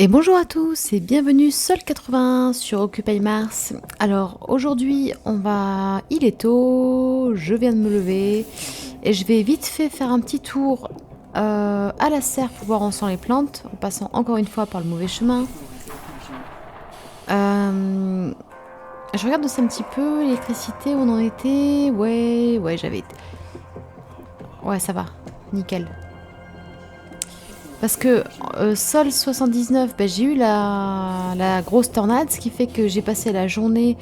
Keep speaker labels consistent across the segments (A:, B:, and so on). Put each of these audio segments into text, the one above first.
A: Et bonjour à tous et bienvenue Sol81 sur Occupy Mars. Alors aujourd'hui il est tôt, je viens de me lever et je vais vite fait faire un petit tour à la serre pour voir où en sont les plantes, en passant encore une fois par le mauvais chemin. Je regarde aussi un petit peu l'électricité, où on en était. Ouais, j'avais... Ouais, ça va, nickel. Parce que Sol 79, ben, j'ai eu la grosse tornade, ce qui fait que j'ai passé la journée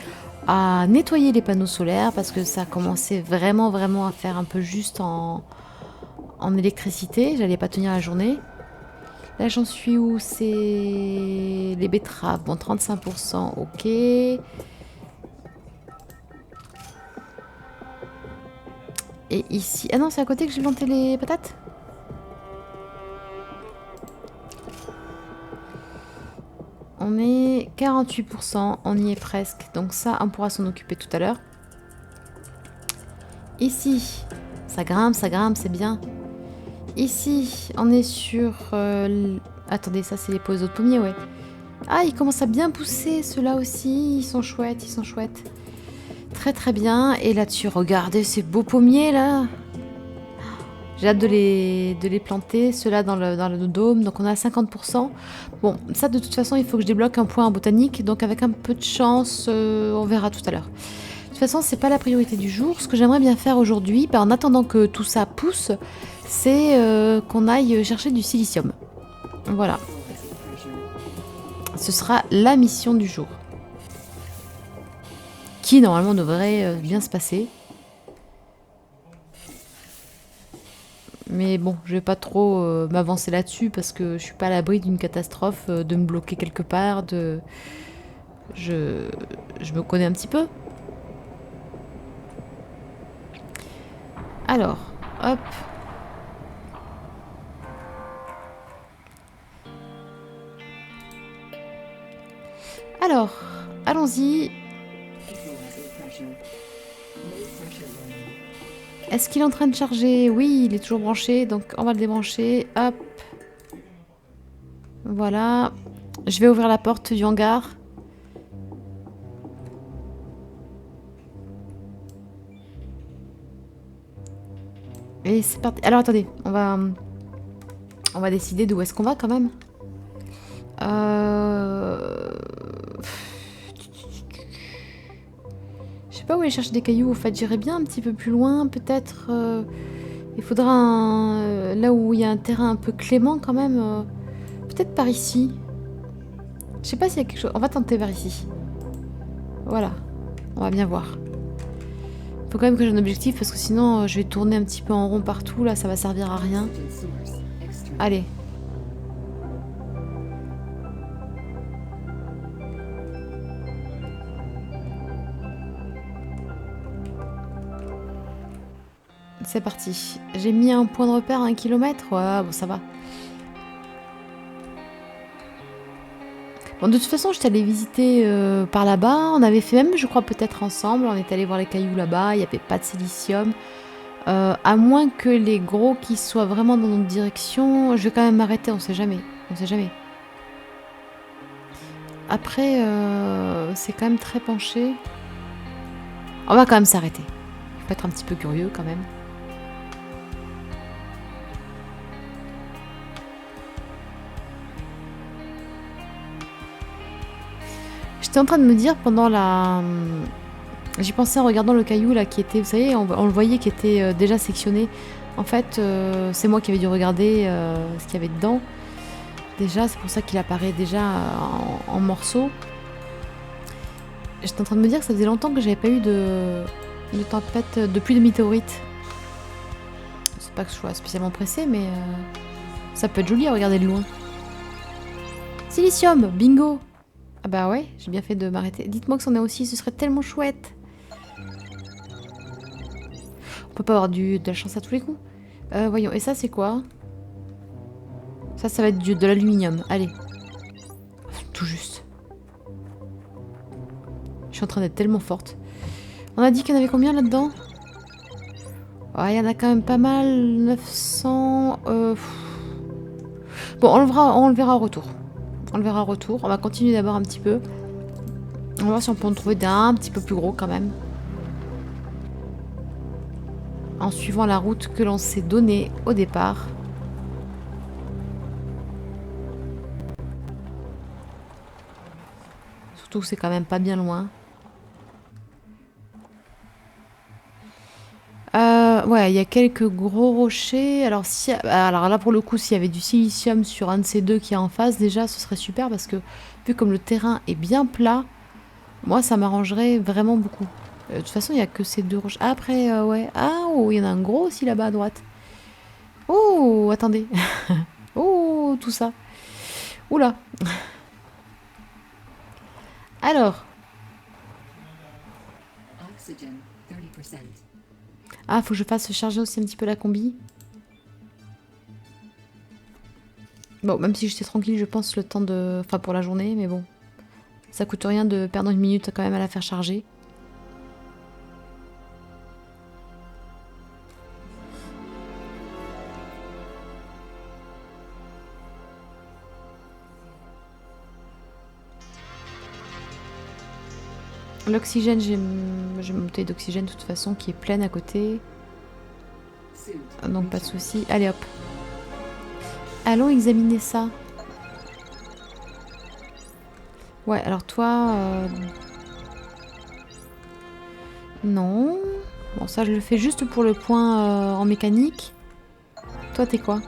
A: à nettoyer les panneaux solaires parce que ça commençait vraiment à faire un peu juste en électricité. J'allais pas tenir la journée. Là j'en suis où? C'est les betteraves. Bon, 35%, ok. Et ici... Ah non, c'est à côté que j'ai planté les patates? On est 48%, on y est presque. Donc ça, on pourra s'en occuper tout à l'heure. Ici, ça grimpe, c'est bien. Ici, on est sur... Attendez, ça c'est les pots de pommier, ouais. Ah, ils commencent à bien pousser, ceux-là aussi. Ils sont chouettes, ils sont chouettes. Très bien. Et là-dessus, regardez ces beaux pommiers, là. J'ai hâte de les planter, ceux-là dans le dôme. Donc on a 50%. Bon, ça de toute façon, il faut que je débloque un point en botanique. Donc avec un peu de chance, on verra tout à l'heure. De toute façon, c'est pas la priorité du jour. Ce que j'aimerais bien faire aujourd'hui, en attendant que tout ça pousse, c'est qu'on aille chercher du silicium. Voilà. Ce sera la mission du jour. Qui normalement devrait bien se passer. Mais bon, je vais pas trop m'avancer là-dessus parce que je suis pas à l'abri d'une catastrophe, de me bloquer quelque part, Je me connais un petit peu. Alors, hop. Alors, allons-y. Est-ce qu'il est en train de charger? Oui, il est toujours branché, donc on va le débrancher. Hop. Voilà. Je vais ouvrir la porte du hangar. Et c'est parti. Alors attendez, on va décider d'où est-ce qu'on va quand même. Je sais pas où aller chercher des cailloux. En fait, j'irais bien un petit peu plus loin, peut-être. Il faudra là où il y a un terrain un peu clément quand même. Peut-être par ici. Je sais pas s'il y a quelque chose. On va tenter vers ici. Voilà. On va bien voir. Faut quand même que j'ai un objectif parce que sinon je vais tourner un petit peu en rond partout. Là, ça va servir à rien. Allez. C'est parti. J'ai mis un point de repère à 1 km. Ouais, bon, ça va. Bon, de toute façon, j'étais allée visiter par là-bas. On avait fait même, je crois, peut-être ensemble. On est allé voir les cailloux là-bas. Il n'y avait pas de silicium. À moins que les gros qui soient vraiment dans notre direction. Je vais quand même m'arrêter, on sait jamais. On sait jamais. Après, c'est quand même très penché. On va quand même s'arrêter. Il faut être un petit peu curieux quand même. J'étais en train de me dire pendant la... J'y pensais en regardant le caillou là qui était, vous savez, on le voyait qui était déjà sectionné. En fait, c'est moi qui avais dû regarder ce qu'il y avait dedans. Déjà, c'est pour ça qu'il apparaît déjà en morceaux. J'étais en train de me dire que ça faisait longtemps que j'avais pas eu de tempête, de pluie de météorites. C'est pas que je sois spécialement pressée, mais ça peut être joli à regarder de loin. Silicium, bingo! Ah bah ouais, j'ai bien fait de m'arrêter. Dites-moi que c'en a aussi, ce serait tellement chouette. On peut pas avoir de la chance à tous les coups. Voyons, et ça c'est quoi? Ça va être de l'aluminium. Allez. Tout juste. Je suis en train d'être tellement forte. On a dit qu'il y en avait combien là-dedans? Ouais, il y en a quand même pas mal. 900... Bon, on le verra au retour. On le verra au retour. On va continuer d'abord un petit peu. On va voir si on peut en trouver d'un petit peu plus gros quand même. En suivant la route que l'on s'est donnée au départ. Surtout que c'est quand même pas bien loin. Ouais, il y a quelques gros rochers. Alors, alors là, pour le coup, s'il y avait du silicium sur un de ces deux qui est en face, déjà, ce serait super parce que, vu comme le terrain est bien plat, moi, ça m'arrangerait vraiment beaucoup. De toute façon, il n'y a que ces deux rochers. Après, ouais. Ah, oh, il y en a un gros aussi là-bas à droite. Oh, attendez. Oh, tout ça. Oula. Alors. Ah, faut que je fasse charger aussi un petit peu la combi. Bon, même si j'étais tranquille, je pense, le temps de... Enfin, pour la journée, mais bon. Ça coûte rien de perdre une minute quand même à la faire charger. L'oxygène, j'ai une bouteille d'oxygène de toute façon qui est pleine à côté. Donc pas de souci. Allez hop. Allons examiner ça. Ouais, alors toi... Non. Bon, ça je le fais juste pour le point en mécanique. Toi t'es quoi?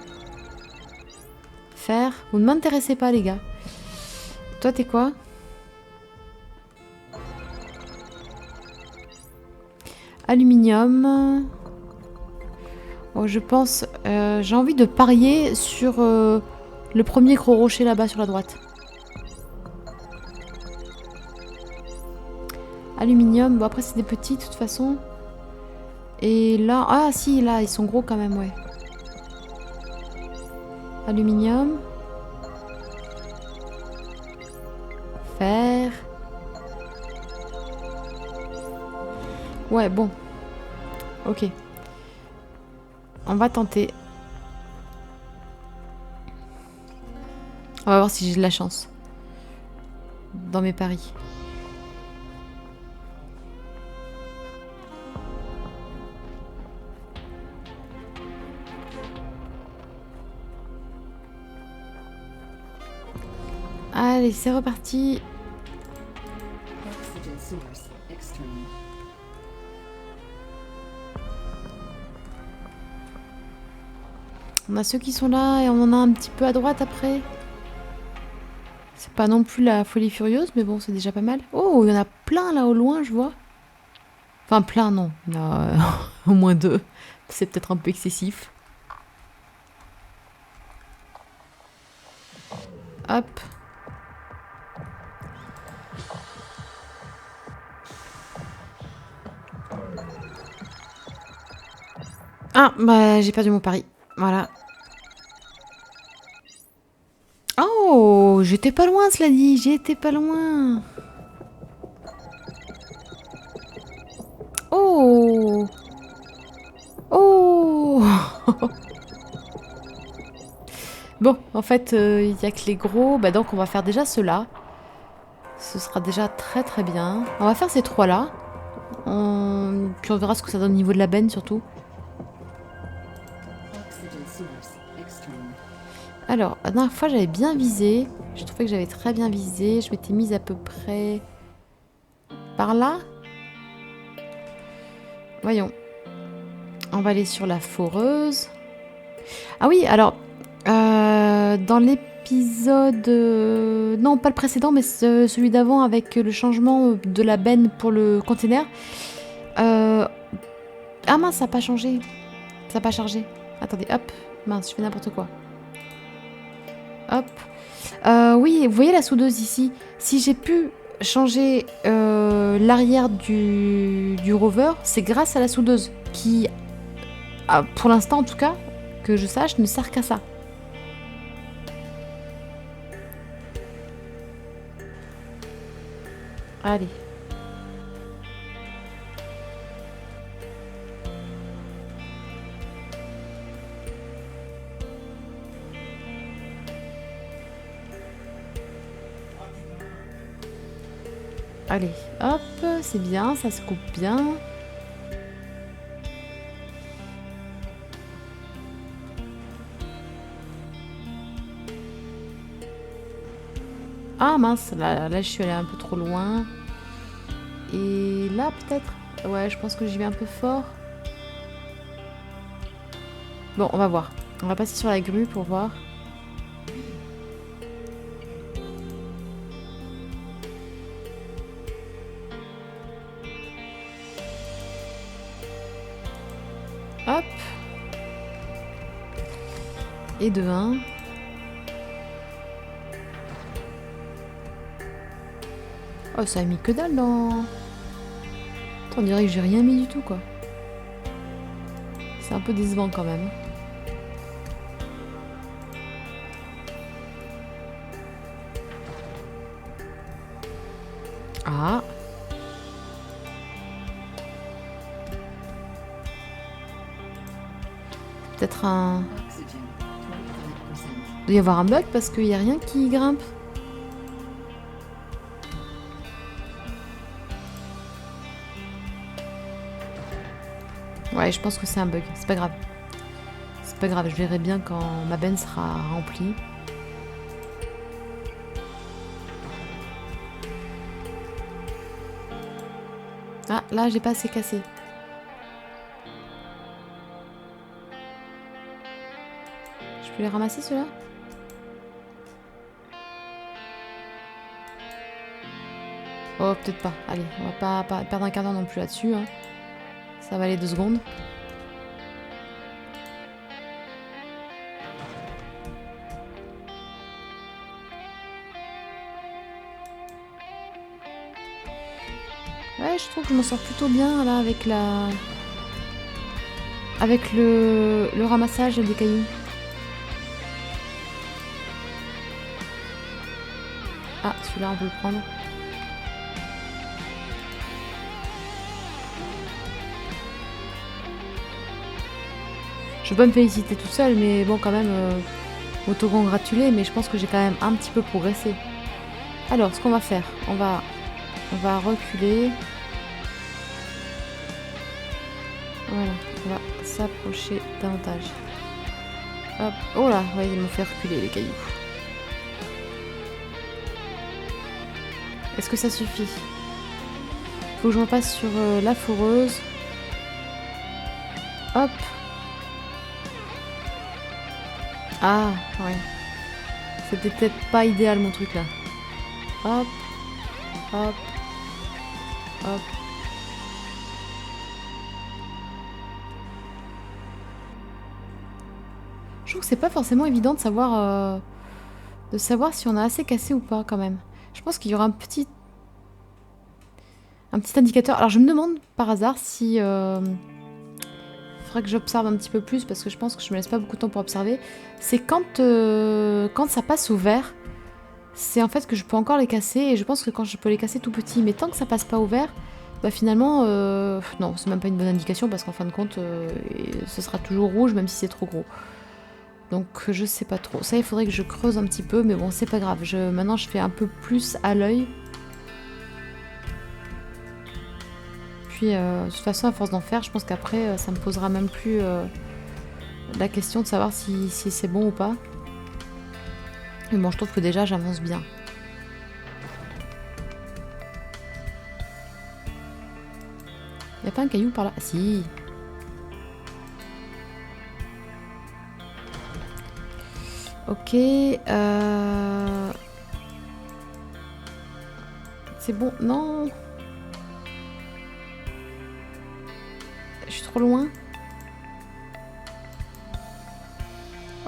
A: Fer. Vous ne m'intéressez pas les gars. Toi t'es quoi? Aluminium. Oh, je pense... j'ai envie de parier sur le premier gros rocher là-bas sur la droite. Aluminium. Bon, après, c'est des petits de toute façon. Et là... Ah, si, là, ils sont gros quand même, ouais. Aluminium. Fer. Ouais, bon. Ok. On va tenter. On va voir si j'ai de la chance. Dans mes paris. Allez, c'est reparti. On a ceux qui sont là et on en a un petit peu à droite après. C'est pas non plus la folie furieuse, mais bon, c'est déjà pas mal. Oh, il y en a plein là au loin, je vois. Enfin, plein, non. Il y en a au moins deux. C'est peut-être un peu excessif. Hop. Ah, bah j'ai perdu mon pari. Voilà. Oh, j'étais pas loin, cela dit. J'étais pas loin. Oh. Oh. Bon, en fait, il n'y a que les gros. Bah donc, on va faire déjà ceux-là. Ce sera déjà très très bien. On va faire ces trois-là. Puis on verra ce que ça donne au niveau de la benne, surtout. Alors, la dernière fois, j'avais bien visé. Je trouvais que j'avais très bien visé. Je m'étais mise à peu près... par là. Voyons. On va aller sur la foreuse. Ah oui, alors... dans l'épisode... non, pas le précédent, mais celui d'avant, avec le changement de la benne pour le container. Ah mince, ça n'a pas changé. Ça n'a pas chargé. Attendez, hop. Mince, je fais n'importe quoi. Hop. Oui, vous voyez la soudeuse ici. Si j'ai pu changer l'arrière du rover, c'est grâce à la soudeuse qui, pour l'instant en tout cas, que je sache, ne sert qu'à ça. Allez. Allez, hop, c'est bien, ça se coupe bien. Ah mince, là je suis allée un peu trop loin. Et là peut-être. Ouais, je pense que j'y vais un peu fort. Bon, on va voir. On va passer sur la grue pour voir. Hop. Et de 1. Oh, ça a mis que dalle dans... Attends, on dirait que j'ai rien mis du tout, quoi. C'est un peu décevant quand même. Ah. Peut-être un... Il doit y avoir un bug parce qu'il n'y a rien qui grimpe. Ouais, je pense que c'est un bug. C'est pas grave. C'est pas grave, je verrai bien quand ma benne sera remplie. Ah, là, j'ai pas assez cassé. Je peux les ramasser, ceux-là? Oh, peut-être pas. Allez, on va pas perdre un quart d'heure non plus là-dessus. Hein. Ça va aller 2 secondes. Ouais, je trouve que je m'en sors plutôt bien là avec la... Avec le ramassage des cailloux. Ah, celui-là, on peut le prendre. Je peux pas me féliciter toute seule, mais bon, quand même, m'auto-congratuler, mais je pense que j'ai quand même un petit peu progressé. Alors, ce qu'on va faire, on va reculer. Voilà, on va s'approcher davantage. Hop, oh là, ouais, ils m'ont fait reculer les cailloux. Est-ce que ça suffit? Faut que je repasse sur la foreuse. Hop. Ah, ouais. C'était peut-être pas idéal mon truc là. Hop. Hop. Hop. Je trouve que c'est pas forcément évident de savoir si on a assez cassé ou pas quand même. Je pense qu'il y aura un petit indicateur. Alors je me demande par hasard si... faudrait que j'observe un petit peu plus parce que je pense que je me laisse pas beaucoup de temps pour observer. C'est quand ça passe au vert, c'est en fait que je peux encore les casser et je pense que quand je peux les casser tout petit, mais tant que ça passe pas au vert, bah finalement, non, c'est même pas une bonne indication parce qu'en fin de compte, ce sera toujours rouge même si c'est trop gros. Donc je sais pas trop. Ça, il faudrait que je creuse un petit peu, mais bon, c'est pas grave. Maintenant, je fais un peu plus à l'œil. Puis, de toute façon, à force d'en faire, je pense qu'après, ça me posera même plus la question de savoir si c'est bon ou pas. Mais bon, je trouve que déjà, j'avance bien. Y a pas un caillou par là? Si. Ok. C'est bon. Non. Je suis trop loin.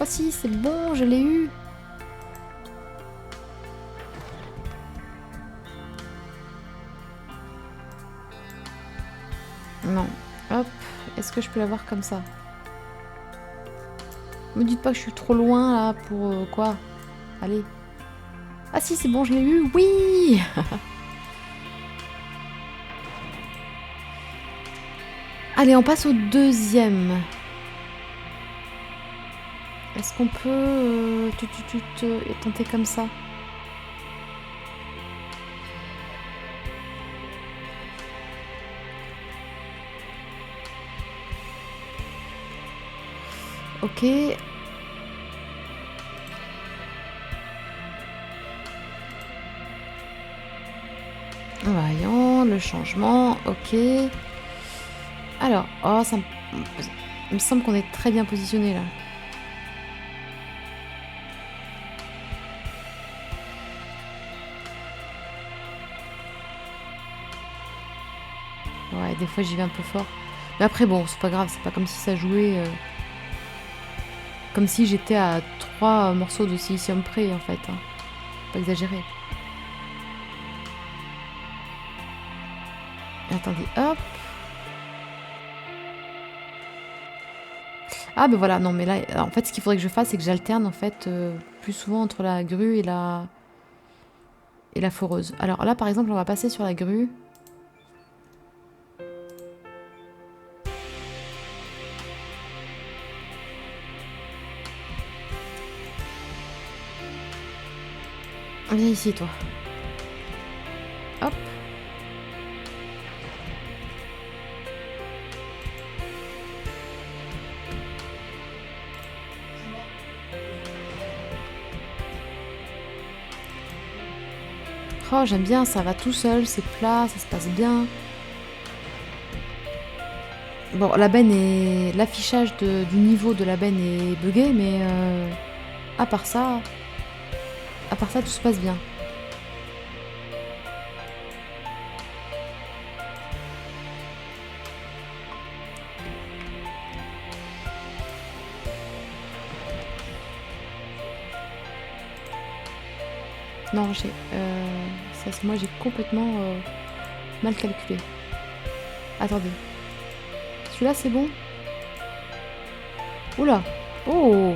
A: Oh si, c'est bon, je l'ai eu. Non. Hop. Est-ce que je peux l'avoir comme ça? Me dites pas que je suis trop loin là pour quoi? Allez. Ah si, c'est bon, je l'ai eu. Oui. Allez, on passe au deuxième. Est-ce qu'on peut tenter comme ça? Ok. Voyons, le changement, ok. Alors, oh, il me semble qu'on est très bien positionné là. Ouais, des fois j'y vais un peu fort. Mais après, bon, c'est pas grave, c'est pas comme si ça jouait... comme si j'étais à 3 morceaux de silicium près, en fait. Hein. Pas exagéré. Attendez, hop. Ah, ben voilà, non, mais là, en fait, ce qu'il faudrait que je fasse, c'est que j'alterne, en fait, plus souvent entre la grue et la foreuse. Alors là, par exemple, on va passer sur la grue. Viens ici, toi. Hop. Oh, j'aime bien, ça va tout seul, c'est plat, ça se passe bien. Bon, la benne est... L'affichage du niveau de la benne est buggé, mais à part ça... À part ça, tout se passe bien. Non, moi j'ai complètement mal calculé. Attendez. Celui-là, c'est bon? Oula! Oh!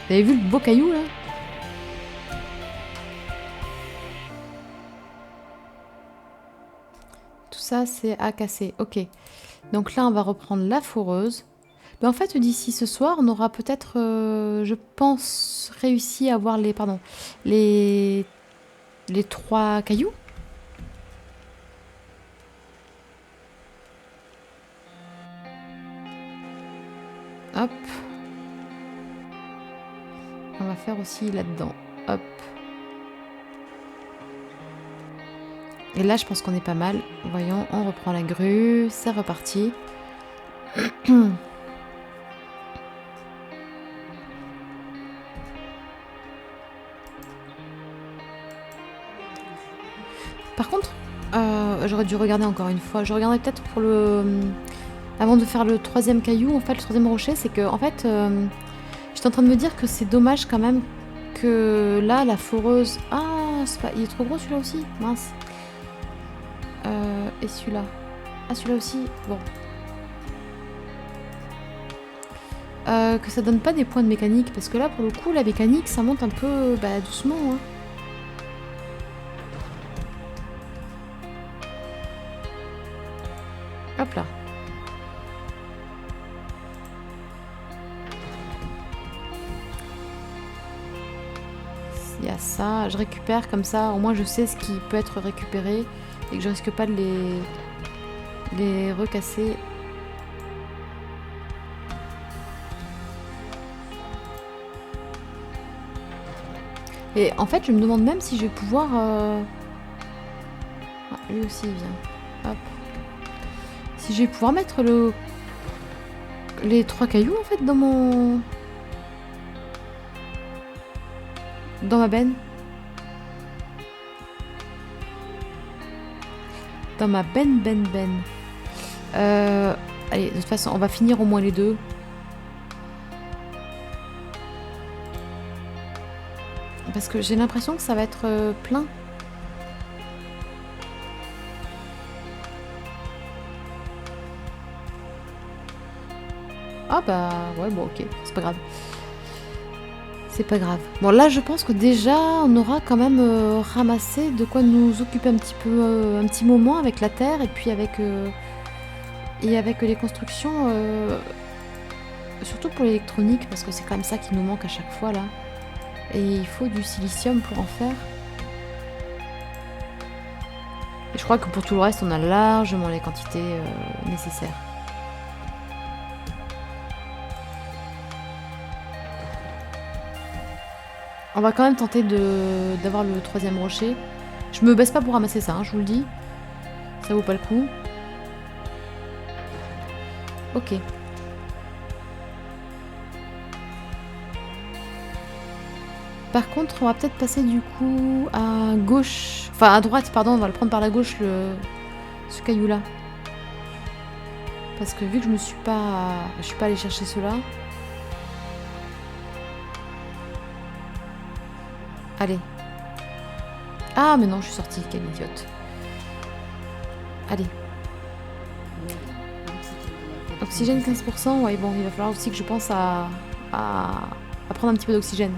A: Vous avez vu le beau caillou, là? Tout ça, c'est à casser. Ok. Donc là, on va reprendre la foreuse. Mais en fait, d'ici ce soir, on aura peut-être, je pense, réussi à avoir les 3 cailloux. Hop. On va faire aussi là-dedans. Hop. Et là, je pense qu'on est pas mal. Voyons, on reprend la grue. C'est reparti. Par contre, j'aurais dû regarder encore une fois. Je regarderai peut-être pour le... Avant de faire le 3e caillou, en fait, le 3e rocher, c'est que, en fait, j'étais en train de me dire que c'est dommage quand même que là, la foreuse... Ah, c'est pas... il est trop gros celui-là aussi. Mince. Et celui-là. Ah, celui-là aussi. Bon. Que ça donne pas des points de mécanique, parce que là, pour le coup, la mécanique, ça monte un peu doucement. Hein. Hop là. Il y a ça. Je récupère comme ça. Au moins, je sais ce qui peut être récupéré et que je risque pas de les recasser. Et en fait, je me demande même si je vais pouvoir... Ah, lui aussi, il vient. Hop. Si je vais pouvoir mettre les 3 cailloux, en fait, dans ma benne. Dans ma benne. Allez, de toute façon, on va finir au moins les 2. Parce que j'ai l'impression que ça va être plein. Ah bah ouais, bon ok, c'est pas grave. C'est pas grave. Bon là je pense que déjà on aura quand même ramassé de quoi nous occuper un petit peu, un petit moment avec la terre et puis avec les constructions, surtout pour l'électronique parce que c'est quand même ça qui nous manque à chaque fois là. Et il faut du silicium pour en faire. Et je crois que pour tout le reste on a largement les quantités nécessaires. On va quand même tenter d'avoir le troisième rocher. Je me baisse pas pour ramasser ça, hein, je vous le dis. Ça vaut pas le coup. Ok. Par contre, on va peut-être passer du coup à gauche. Enfin, à droite, pardon, on va le prendre par la gauche, ce caillou-là. Parce que vu que je suis pas allée chercher cela. Allez. Ah, mais non, je suis sortie, quelle idiote. Allez. Oxygène 15%, ouais, bon, il va falloir aussi que je pense à prendre un petit peu d'oxygène.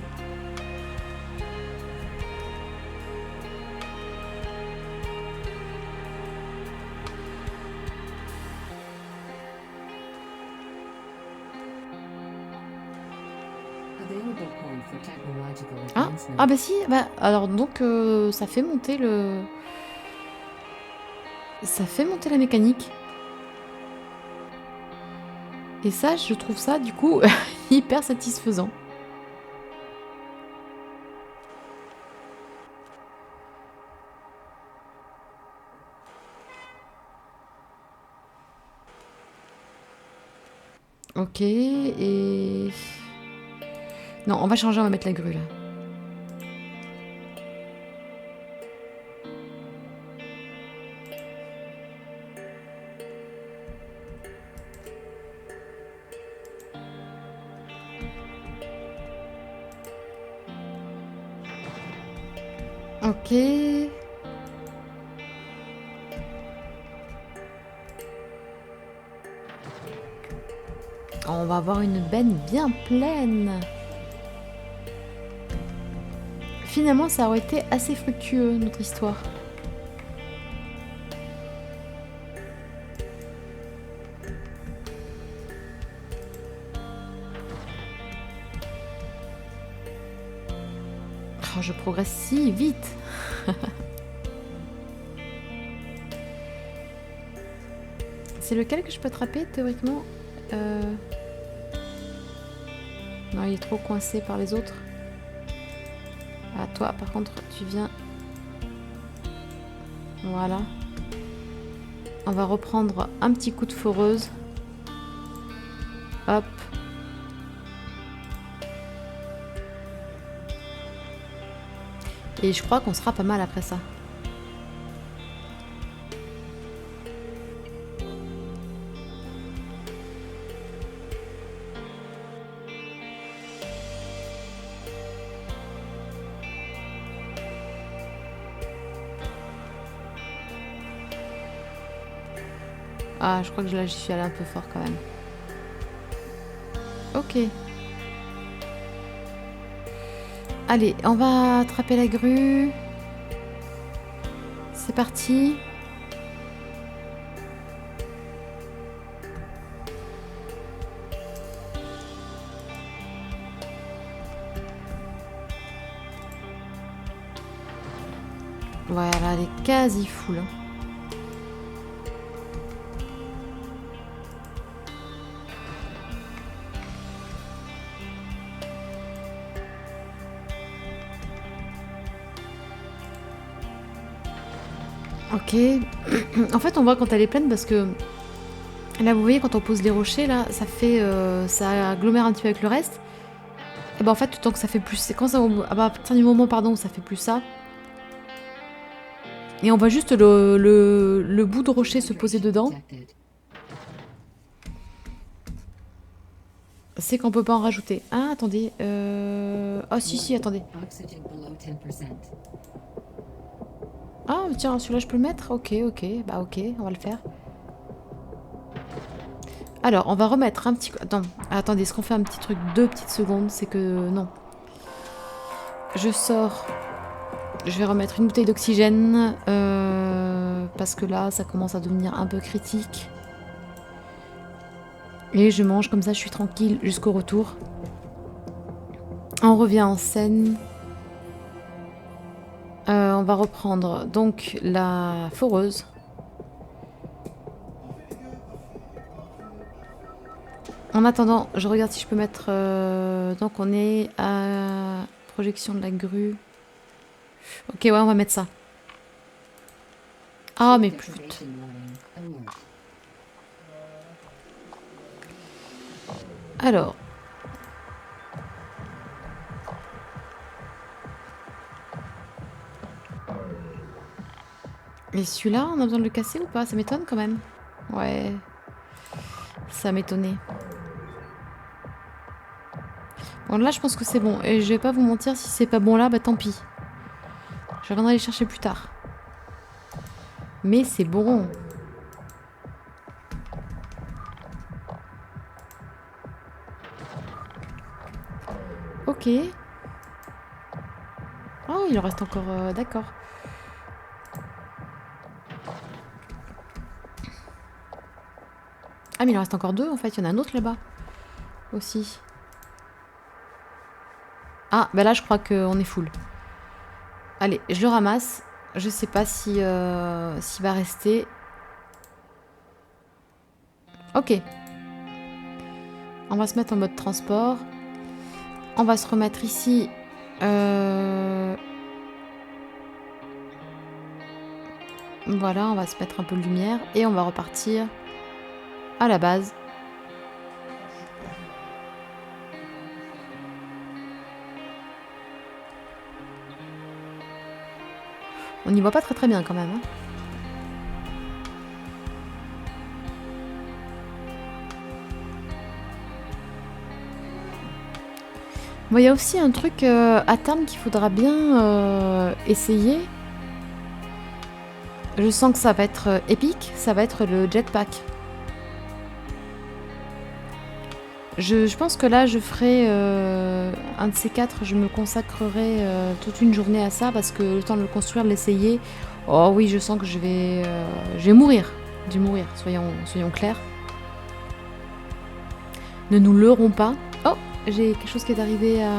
A: Ah, ah bah si, bah alors donc ça fait monter le... Ça fait monter la mécanique. Et ça, je trouve ça du coup hyper satisfaisant. Ok, et... Non, on va changer, on va mettre la grue là. Ok. On va avoir une benne bien pleine. Finalement, ça aurait été assez fructueux, notre histoire. Oh, je progresse si vite. C'est lequel que je peux attraper, théoriquement Non, il est trop coincé par les autres. Ah, toi, par contre, tu viens... Voilà. On va reprendre un petit coup de foreuse. Hop. Et je crois qu'on sera pas mal après ça. Ah, je crois que là, j'y suis allée un peu fort quand même. Ok. Allez, on va attraper la grue. C'est parti. Voilà, elle est quasi full. Ok. En fait, on voit quand elle est pleine parce que là, vous voyez, quand on pose les rochers, là, ça fait, ça agglomère un petit peu avec le reste. Et ben en fait, tant que ça fait plus, c'est quand ça, à partir du moment, pardon, où ça fait plus ça. Et on voit juste le bout de rocher se poser dedans. C'est qu'on peut pas en rajouter. Ah, attendez. Oh, si, attendez. Ah, tiens, celui-là, je peux le mettre. Ok, bah ok, on va le faire. Alors, on va remettre un petit... Attendez, est-ce qu'on fait un petit truc 2 petites secondes? C'est que... Non. Je sors. Je vais remettre une bouteille d'oxygène. Parce que là, ça commence à devenir un peu critique. Et je mange, comme ça, je suis tranquille jusqu'au retour. On revient en scène. On va reprendre donc la foreuse. En attendant, je regarde si je peux mettre... donc on est à projection de la grue. Ok, ouais, on va mettre ça. Ah, mais putain. Alors. Et celui-là, on a besoin de le casser ou pas? Ça m'étonne quand même. Ouais. Ça m'étonnait. Bon, là, je pense que c'est bon. Et je vais pas vous mentir, si c'est pas bon là, bah tant pis. Je reviendrai les chercher plus tard. Mais c'est bon. Ok. Oh, il en reste encore... D'accord. Ah, mais il en reste encore 2 en fait. Il y en a un autre là-bas. Aussi. Ah, bah là, je crois qu'on est full. Allez, je le ramasse. Je sais pas si s'il va rester. Ok. On va se mettre en mode transport. On va se remettre ici. Voilà, on va se mettre un peu de lumière. Et on va repartir à la base. On n'y voit pas très bien quand même. Hein. Bon, il y a aussi un truc à terme qu'il faudra bien essayer. Je sens que ça va être épique, ça va être le jetpack. Je pense que là, je ferai un de ces 4, je me consacrerai toute une journée à ça parce que le temps de le construire, de l'essayer, oh oui, je sens que je vais mourir. Je vais mourir, soyons clairs. Ne nous leurrons pas. Oh, j'ai quelque chose qui est arrivé à...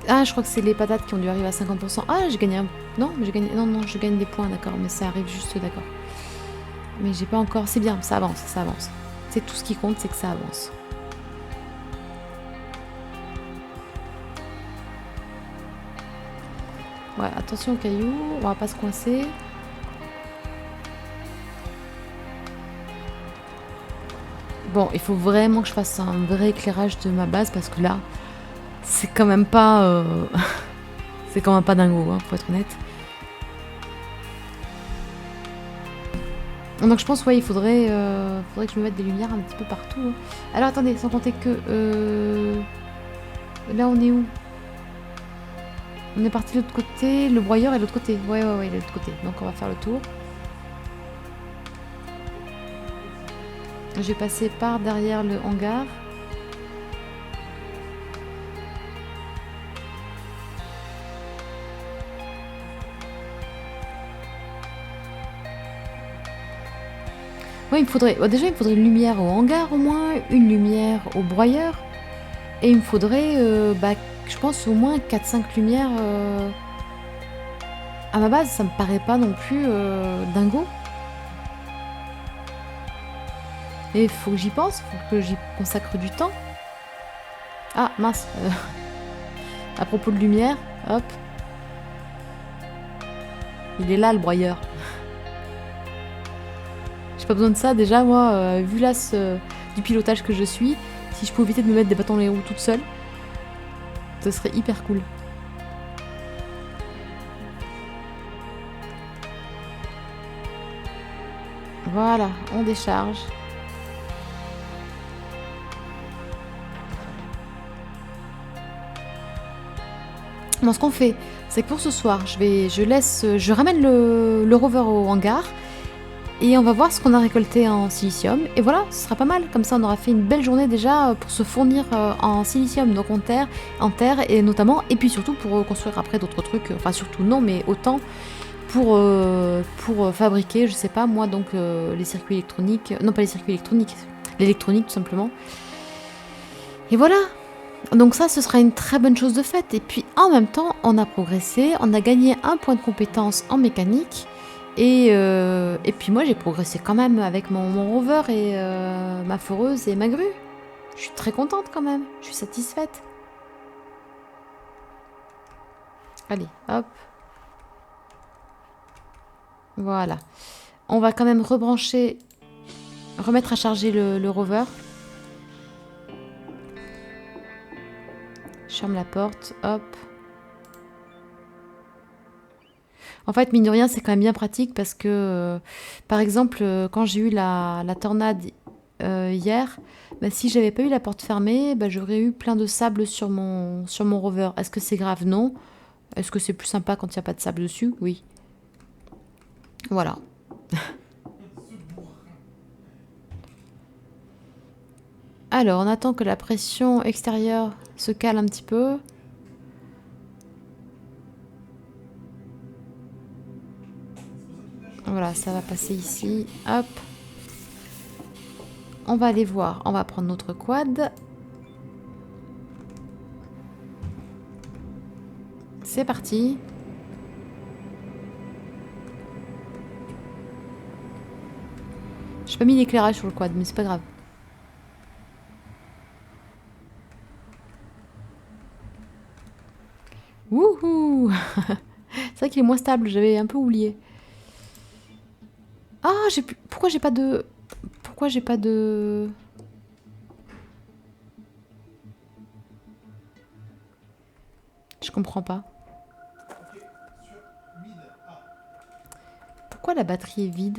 A: Ah, je crois que c'est les patates qui ont dû arriver à 50%. Ah, j'ai gagné un... Non, j'ai gagné... Non, je gagne des points, d'accord, mais ça arrive juste, d'accord. Mais j'ai pas encore... C'est bien, ça avance, ça avance. C'est tout ce qui compte, c'est que ça avance. Ouais, attention aux cailloux, on va pas se coincer. Bon, il faut vraiment que je fasse un vrai éclairage de ma base parce que là, c'est quand même pas... c'est quand même pas dingo, hein, faut être honnête. Donc je pense, ouais, il faudrait que je me mette des lumières un petit peu partout. Hein. Alors attendez, sans compter que... Là, on est où? On est parti de l'autre côté, le broyeur est de l'autre côté. Ouais, il est de l'autre côté. Donc on va faire le tour. Je vais passer par derrière le hangar. Oui, il me faudrait... déjà, il me faudrait une lumière au hangar au moins, une lumière au broyeur. Et il me faudrait, je pense, au moins 4-5 lumières à ma base. Ça me paraît pas non plus dingo. Et il faut que j'y pense, il faut que j'y consacre du temps. Ah, mince. À propos de lumière, hop. Il est là, le broyeur. J'ai pas besoin de ça, déjà, moi, vu l'as du pilotage que je suis, si je peux éviter de me mettre des bâtons dans les roues toute seule, ce serait hyper cool. Voilà, on décharge. Bon, ce qu'on fait, c'est que pour ce soir, je ramène le rover au hangar et on va voir ce qu'on a récolté en silicium. Et voilà, ce sera pas mal. Comme ça, on aura fait une belle journée déjà pour se fournir en silicium, donc en terre et notamment, et puis surtout pour construire après d'autres trucs. Enfin, surtout non, mais autant pour fabriquer, je sais pas moi, donc les circuits électroniques. Non, pas les circuits électroniques, l'électronique tout simplement. Et voilà. Donc ça, ce sera une très bonne chose de faite. Et puis en même temps, on a progressé, on a gagné un point de compétence en mécanique. Et puis moi, j'ai progressé quand même avec mon rover et ma foreuse et ma grue. Je suis très contente quand même. Je suis satisfaite. Allez, hop. Voilà. On va quand même rebrancher, remettre à charger le rover. Je ferme la porte, hop. En fait, mine de rien, c'est quand même bien pratique parce que, par exemple, quand j'ai eu la tornade hier, bah, si j'avais pas eu la porte fermée, bah, j'aurais eu plein de sable sur mon rover. Est-ce que c'est grave? Non. Est-ce que c'est plus sympa quand il n'y a pas de sable dessus? Oui. Voilà. Alors, on attend que la pression extérieure se cale un petit peu. Voilà, ça va passer ici. Hop. On va aller voir. On va prendre notre quad. C'est parti. J'ai pas mis l'éclairage sur le quad, mais c'est pas grave. Wouhou. C'est vrai qu'il est moins stable, j'avais un peu oublié. Ah, j'ai plus... Pourquoi j'ai pas de... Pourquoi j'ai pas de... Je comprends pas. Pourquoi la batterie est vide?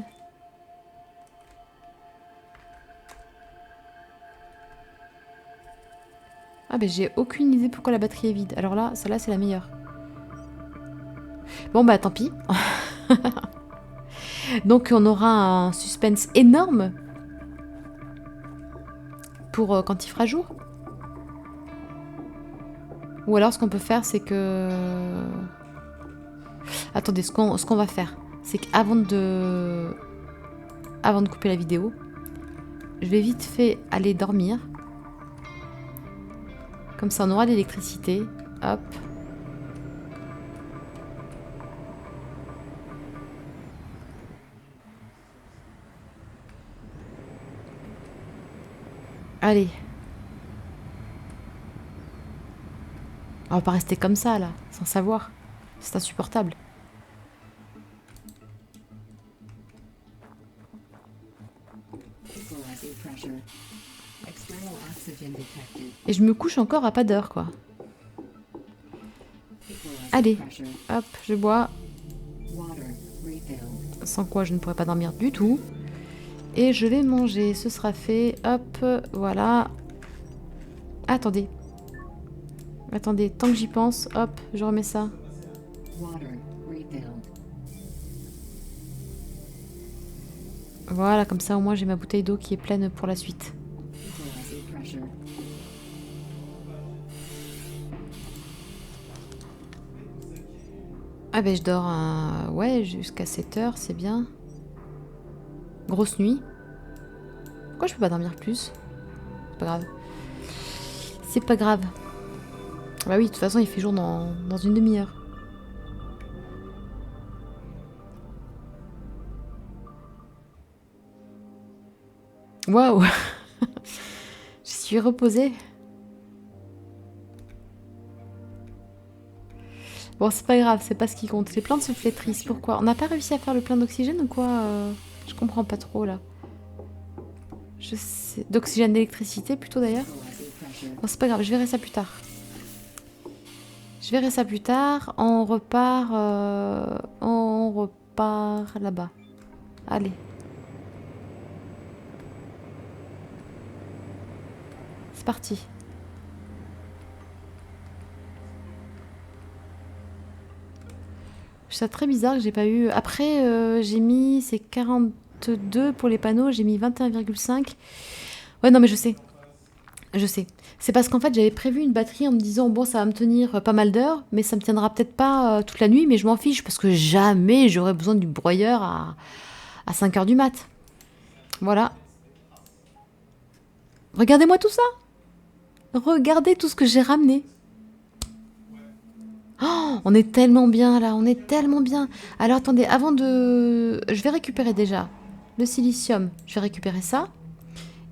A: Ah ben j'ai aucune idée pourquoi la batterie est vide. Alors là, celle-là c'est la meilleure. Bon bah tant pis. Donc on aura un suspense énorme pour quand il fera jour. Ou alors ce qu'on peut faire c'est que... Attendez, ce qu'on va faire, c'est qu'avant de couper la vidéo, je vais vite fait aller dormir. Comme ça on aura l'électricité. Hop. Allez. On va pas rester comme ça là, sans savoir. C'est insupportable. Et je me couche encore à pas d'heure quoi. Allez, hop, je bois. Sans quoi je ne pourrais pas dormir du tout. Et je vais manger, ce sera fait. Hop, voilà. Attendez. Attendez, tant que j'y pense, hop, je remets ça. Voilà, comme ça au moins j'ai ma bouteille d'eau qui est pleine pour la suite. Ah ben je dors ouais, jusqu'à 7 heures, c'est bien. Grosse nuit. Pourquoi je peux pas dormir plus? C'est pas grave. C'est pas grave. Bah oui, de toute façon il fait jour dans une demi-heure. Waouh. Je suis reposée. Bon, c'est pas grave, c'est pas ce qui compte. Les plantes se flétrissent. Pourquoi? On n'a pas réussi à faire le plein d'oxygène ou quoi? Je comprends pas trop là. Je sais. D'oxygène d'électricité plutôt d'ailleurs. Bon, c'est pas grave, je verrai ça plus tard. Je verrai ça plus tard. On repart là-bas. Allez. C'est parti. Je trouve ça très bizarre que j'ai pas eu... Après, j'ai mis... C'est 42 pour les panneaux. J'ai mis 21,5. Ouais, non, mais je sais. Je sais. C'est parce qu'en fait, j'avais prévu une batterie en me disant, bon, ça va me tenir pas mal d'heures, mais ça me tiendra peut-être pas toute la nuit, mais je m'en fiche, parce que jamais j'aurais besoin du broyeur à 5 heures du mat. Voilà. Regardez-moi tout ça. Regardez tout ce que j'ai ramené. Oh, on est tellement bien là, on est tellement bien. Alors attendez, avant de... Je vais récupérer déjà le silicium. Je vais récupérer ça.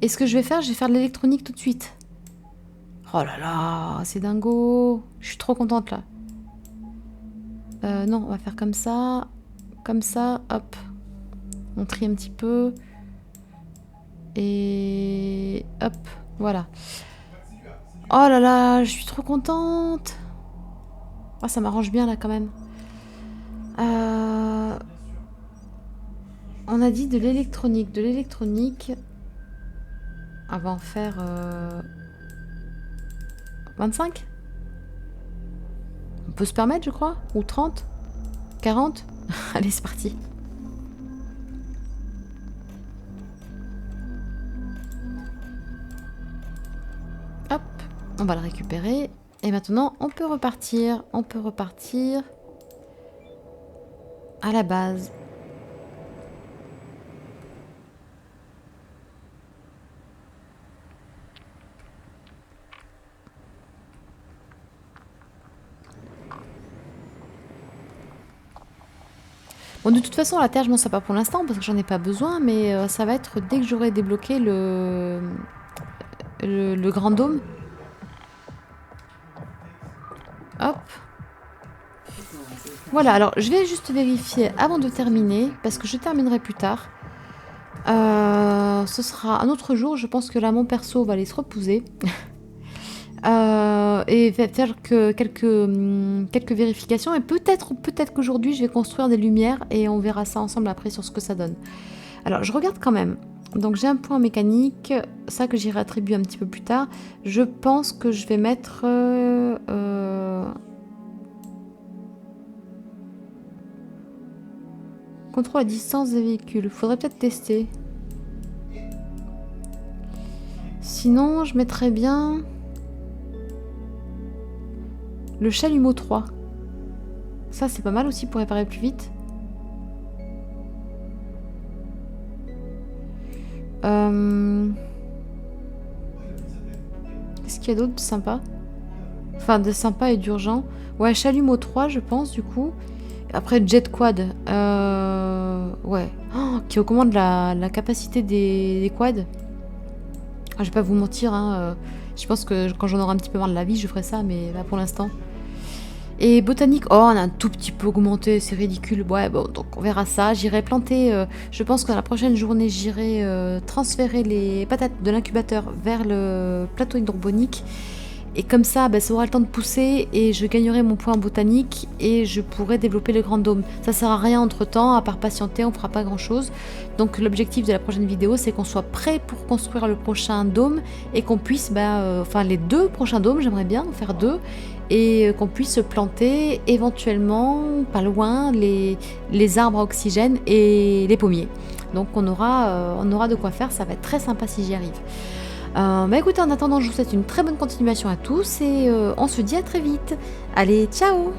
A: Et ce que je vais faire de l'électronique tout de suite. Oh là là, c'est dingo. Je suis trop contente là. Non, on va faire comme ça, hop. On trie un petit peu. Et hop, voilà. Oh là là, je suis trop contente. Oh, ça m'arrange bien là quand même. On a dit de l'électronique. De l'électronique. On va en faire 25. On peut se permettre, je crois. Ou 30. 40. Allez, c'est parti. Hop, on va le récupérer. Et maintenant, on peut repartir. On peut repartir à la base. Bon, de toute façon, la terre, je m'en sers pas pour l'instant parce que j'en ai pas besoin, mais ça va être dès que j'aurai débloqué le grand dôme. Hop. Voilà, alors je vais juste vérifier avant de terminer, parce que je terminerai plus tard. Ce sera un autre jour, je pense que là, mon perso va aller se reposer. Et faire quelques vérifications. Et peut-être qu'aujourd'hui, je vais construire des lumières et on verra ça ensemble après sur ce que ça donne. Alors, je regarde quand même. Donc, j'ai un point mécanique, ça que j'irai attribuer un petit peu plus tard. Je pense que je vais mettre... contrôle à distance des véhicules. Faudrait peut-être tester. Sinon, je mettrais bien... le chalumeau 3. Ça, c'est pas mal aussi pour réparer plus vite. Qu'est-ce qu'il y a d'autre de sympa? Enfin, de sympa et d'urgent. Ouais, chalumeau 3, je pense, du coup. Après, jet quad. Ouais. Oh, qui augmente la capacité des quads. Ah, je vais pas vous mentir, hein. Je pense que quand j'en aurai un petit peu marre de la vie, je ferai ça, mais là, pour l'instant... Et botanique, oh, on a un tout petit peu augmenté, c'est ridicule. Ouais, bon, donc on verra ça. J'irai planter, je pense que dans la prochaine journée, j'irai transférer les patates de l'incubateur vers le plateau hydroponique. Et comme ça, bah, ça aura le temps de pousser et je gagnerai mon point botanique et je pourrai développer le grand dôme. Ça sert à rien entre temps, à part patienter, on fera pas grand chose. Donc l'objectif de la prochaine vidéo, c'est qu'on soit prêt pour construire le prochain dôme et qu'on puisse, enfin les 2 prochains dômes, j'aimerais bien en faire 2, et qu'on puisse planter éventuellement, pas loin, les arbres à oxygène et les pommiers. Donc on aura de quoi faire, ça va être très sympa si j'y arrive. Écoutez, en attendant, je vous souhaite une très bonne continuation à tous et on se dit à très vite. Allez, ciao!